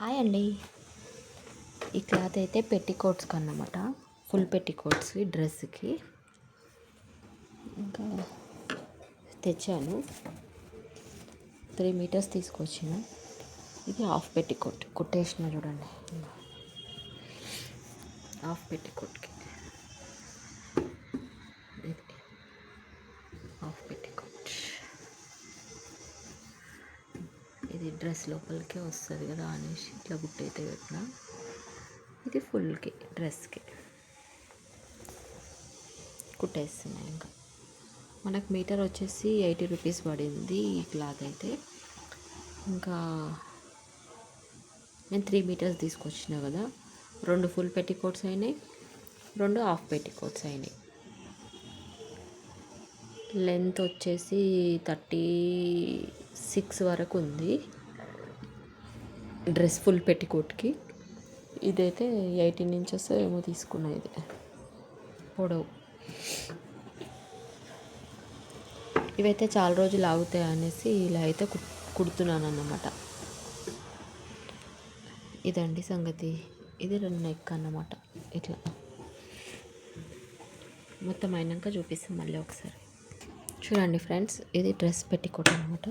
Hi అండి. ఈ cloth అయితే పెట్టికోట్స్కి అన్నమాట. ఫుల్ పెట్టికోట్స్కి డ్రెస్కి ఇంకా తెచ్చాను. 3 మీటర్స్ తీసుకొచ్చిన. ఇది హాఫ్ పెట్టికోట్ కుట్టేసిన చూడండి. హాఫ్ పెట్టికోట్కి ఇది హాఫ్ పెట్టికోట్. ఇది డ్రెస్ లోపలికే వస్తుంది కదా అనేసి ఇట్లా గుట్టయితే పెట్టిన. ఇది ఫుల్కి డ్రెస్కి కుట్టేస్తున్నాయి. ఇంకా మనకు మీటర్ వచ్చేసి 80 రూపీస్ పడింది ఈ క్లాత్ అయితే. ఇంకా నేను 3 మీటర్స్ తీసుకొచ్చిన కదా, 2 ఫుల్ పెట్టికోట్స్ అయినాయి, 2 హాఫ్ పెట్టికోట్స్ అయినాయి. లెంత్ వచ్చేసి 36 వరకు ఉంది డ్రెస్ ఫుల్ పెట్టికోట్కి. ఇదైతే 18 ఇంచెస్ ఏమో తీసుకున్నా. ఇది పొడవు. ఇవైతే చాలా రోజులు ఆగుతాయి అనేసి ఇలా అయితే కుడుతున్నాను అన్నమాట. ఇదండి సంగతి. ఇది నెక్ అన్నమాట. ఇట్లా మొత్తం అయినాక చూపిస్తాం మళ్ళీ ఒకసారి. చూడండి ఫ్రెండ్స్, ఇది డ్రెస్ పెట్టికోట్ అనమాట.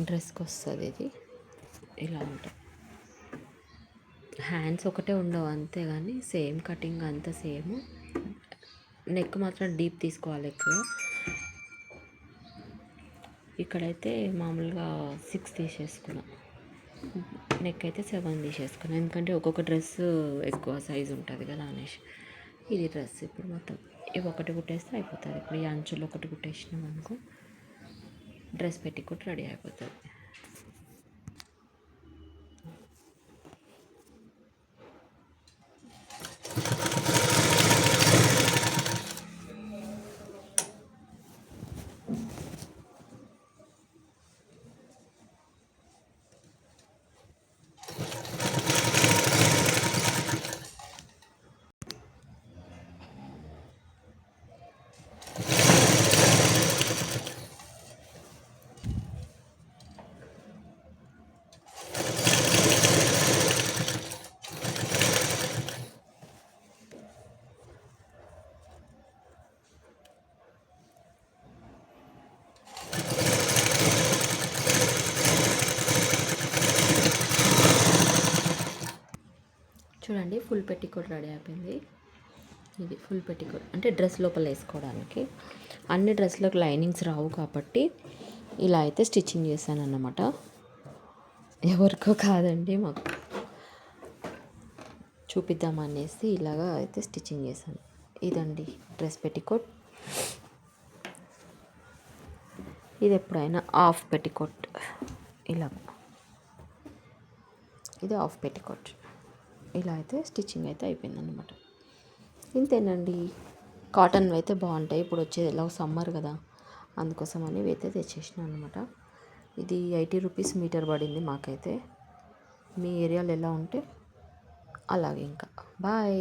డ్రెస్కి వస్తుంది ఇది. ఇలా ఉంటుంది. హ్యాండ్స్ ఒకటే ఉండవు అంతే, కానీ సేమ్ కటింగ్ అంతా సేమ్. నెక్ మాత్రం డీప్ తీసుకోవాలి ఎక్కువ. ఇక్కడైతే మామూలుగా 6 తీసేసుకున్నా, నెక్ అయితే 7 తీసేసుకున్నా. ఎందుకంటే ఒక్కొక్క డ్రెస్ ఎక్కువ సైజు ఉంటుంది కదా అనేసి. ఇది డ్రెస్ ఇప్పుడు మొత్తం ఇవి ఒకటి కుట్టేస్తే అయిపోతుంది. ఇప్పుడు ఈ అంచులు ఒకటి కుట్టేసినాం అనుకో, డ్రెస్ పెట్టికోట్ రెడీ అయిపోతుంది. చూడండి, ఫుల్ పెట్టికోట్ రెడీ అయిపోయింది. ఇది ఫుల్ పెట్టికోట్ అంటే డ్రెస్ లోపల వేసుకోవడానికి. అన్ని డ్రెస్లకు లైనింగ్స్ రావు కాబట్టి ఇలా అయితే స్టిచ్చింగ్ చేశాను అన్నమాట. ఎవరికో కాదండి, మాకు చూపిద్దామనేసి ఇలాగా అయితే స్టిచ్చింగ్ చేశాను. ఇదండి డ్రెస్ పెట్టికోట్. ఇది ఎప్పుడైనా హాఫ్ పెట్టికోట్. ఇలా ఇది హాఫ్ పెట్టికోట్. ఇలా అయితే స్టిచ్చింగ్ అయితే అయిపోయింది అనమాట. ఇంతేనండి. కాటన్ అయితే బాగుంటాయి. ఇప్పుడు వచ్చేది ఎలా సమ్మర్ కదా, అందుకోసం అని అయితే తెచ్చేసినాను అనమాట. ఇది 80 రూపీస్ మీటర్ పడింది మాకైతే. మీ ఏరియాలో ఎలా ఉంటే అలాగే. ఇంకా బాయ్.